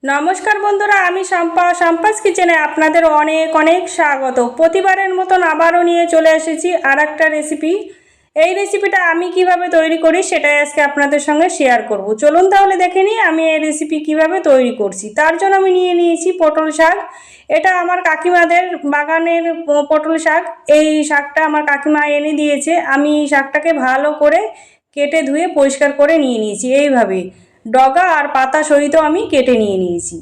নমস্কার বন্ধুরা, আমি সম্পাস কিচেনে আপনাদের অনেক অনেক স্বাগত। প্রতিবারের মতন আবারও নিয়ে চলে এসেছি আর একটা রেসিপি। এই রেসিপিটা আমি কিভাবে তৈরি করি সেটাই আজকে আপনাদের সঙ্গে শেয়ার করব। চলুন তাহলে দেখে নিই আমি এই রেসিপি কিভাবে তৈরি করছি। তার জন্য আমি নিয়ে নিয়েছি পটল শাক। এটা আমার কাকিমাদের বাগানের পটল শাক। এই শাকটা আমার কাকিমা এনে দিয়েছে। আমি এই শাকটাকে ভালো করে কেটে ধুয়ে পরিষ্কার করে নিয়ে নিয়েছি। এইভাবে ডগা আর পাতা সহিত আমি কেটে নিয়ে নিয়েছি।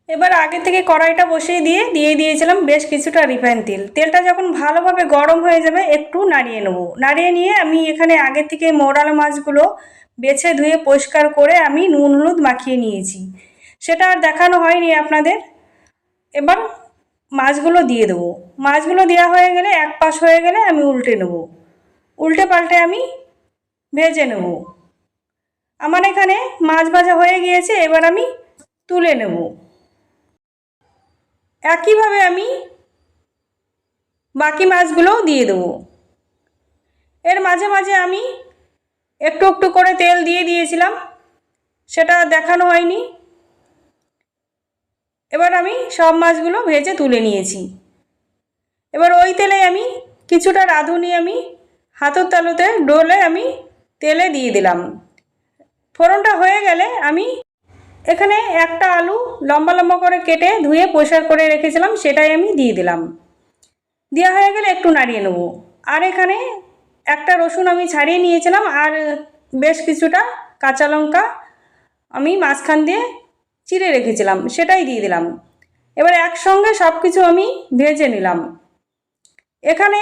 এবার আগে থেকে কড়াইটা বসিয়ে দিয়ে দিয়েছিলাম বেশ কিছুটা রিফাইন তেল। তেলটা যখন ভালোভাবে গরম হয়ে যাবে একটু নাড়িয়ে নেব। নাড়িয়ে নিয়ে আমি এখানে আগে থেকে মৌরালা মাছগুলো বেছে ধুয়ে পরিষ্কার করে আমি নুন হলুদ মাখিয়ে নিয়েছি। সেটা আর দেখানো হয়নি আপনাদের। এবার মাছগুলো দিয়ে দেবো। মাছগুলো দেওয়া হয়ে গেলে এক পাশ হয়ে গেলে আমি উল্টে নেব। উল্টে পাল্টে আমি ভেজে নেব। আমার এখানে মাছ ভাজা হয়ে গিয়েছে। এবার আমি তুলে নেব। একইভাবে আমি বাকি মাছগুলোও দিয়ে দেবো। এর মাঝে মাঝে আমি একটু একটু করে তেল দিয়ে দিয়েছিলাম, সেটা দেখানো হয়নি। এবার আমি সব মাছগুলো ভেজে তুলে নিয়েছি। এবার ওই তেলে আমি কিছুটা রাঁধুনি আমি হাতের তালুতে ডলে আমি তেলে দিয়ে দিলাম। ফোড়নটা হয়ে গেলে আমি এখানে একটা আলু লম্বা লম্বা করে কেটে ধুয়ে পরিষ্কার করে রেখেছিলাম, সেটাই আমি দিয়ে দিলাম। দেওয়া হয়ে গেলে একটু নাড়িয়ে নেব। আর এখানে একটা রসুন আমি ছাড়িয়ে নিয়েছিলাম আর বেশ কিছুটা কাঁচা লঙ্কা আমি মাঝখান দিয়ে চিড়ে রেখেছিলাম, সেটাই দিয়ে দিলাম। এবার একসঙ্গে সব কিছু আমি ভেজে নিলাম। এখানে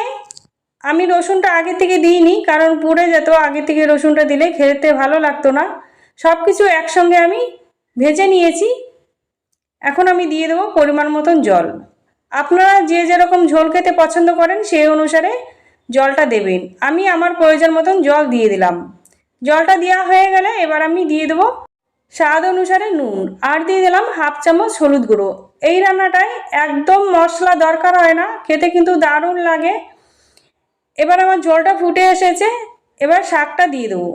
আমি রসুনটা আগে থেকে দিইনি, কারণ পুড়ে যেত। আগে থেকে রসুনটা দিলে খেতে ভালো লাগতো না। সব কিছু একসঙ্গে আমি ভেজে নিয়েছি। এখন আমি দিয়ে দেবো পরিমাণ মতন জল। আপনারা যে যেরকম ঝোল খেতে পছন্দ করেন সেই অনুসারে জলটা দেবেন। আমি আমার প্রয়োজন মতন জল দিয়ে দিলাম। জলটা দেওয়া হয়ে গেলে এবার আমি দিয়ে দেবো স্বাদ অনুসারে নুন আর দিয়ে দিলাম হাফ চামচ হলুদ গুঁড়ো। এই রান্নাটায় একদম মশলা দরকার হয় না, খেতে কিন্তু দারুণ লাগে। এবার আমার ঝোলটা ফুটে এসেছে। এবার শাকটা দিয়ে দেবো।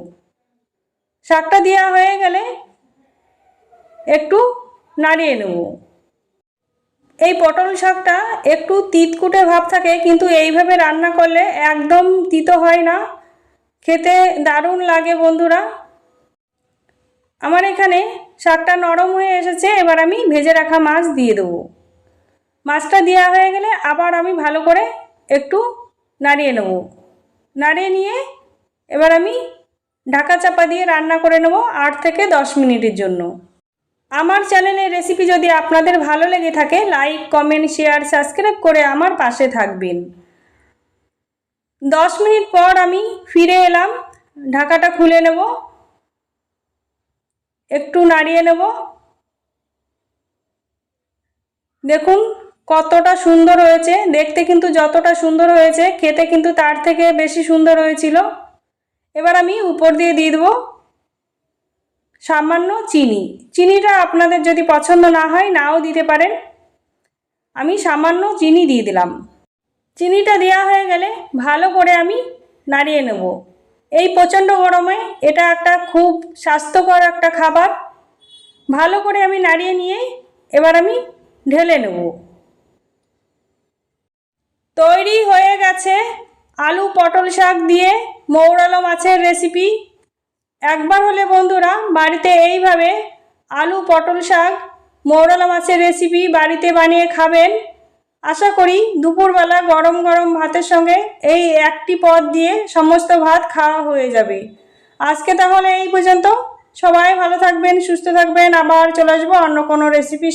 শাকটা দেওয়া হয়ে গেলে একটু নাড়িয়ে নেব। এই পটল শাকটা একটু তিতকুটে ভাব থাকে, কিন্তু এইভাবে রান্না করলে একদম তিতো হয় না, খেতে দারুণ লাগে বন্ধুরা। আমার এখানে শাকটা নরম হয়ে এসেছে। এবার আমি ভেজে রাখা মাছ দিয়ে দেবো। মাছটা দেওয়া হয়ে গেলে আবার আমি ভালো করে একটু নাড়িয়ে নেব। নাড়িয়ে নিয়ে এবার আমি ঢাকা চাপা দিয়ে রান্না করে নেব 8 থেকে 10 মিনিটের জন্য। আমার চ্যানেলের রেসিপি যদি আপনাদের ভালো লেগে থাকে লাইক কমেন্ট শেয়ার সাবস্ক্রাইব করে আমার পাশে থাকবেন। 10 মিনিট পর আমি ফিরে এলাম। ঢাকাটা খুলে নেব, একটু নাড়িয়ে নেব। দেখুন কতটা সুন্দর হয়েছে দেখতে, কিন্তু যতটা সুন্দর হয়েছে খেতে কিন্তু তার থেকে বেশি সুন্দর হয়েছিল। এবার আমি উপর দিয়ে দেবো সামান্য চিনি। চিনিটা আপনাদের যদি পছন্দ না হয় নাও দিতে পারেন। আমি সামান্য চিনি দিয়ে দিলাম। চিনিটা দেওয়া হয়ে গেলে ভালো করে আমি নাড়িয়ে নেব। এই প্রচণ্ড গরমে এটা একটা খুব স্বাস্থ্যকর একটা খাবার। ভালো করে আমি নাড়িয়ে নিয়ে এবার আমি ঢেলে নেব। তৈরি হয়ে গেছে আলু পটল শাক দিয়ে মৌরালা মাছের রেসিপি। একবার হলে বন্ধুরা বাড়িতে এইভাবে আলু পটল শাক মৌরালা মাছের রেসিপি বাড়িতে বানিয়ে খাবেন। আশা করি দুপুরবেলা গরম গরম ভাতের সঙ্গে এই একটি পদ দিয়ে সমস্ত ভাত খাওয়া হয়ে যাবে। আজকে তাহলে এই পর্যন্ত। সবাই ভালো থাকবেন, সুস্থ থাকবেন। আবার চলে আসবো অন্য কোনো রেসিপি।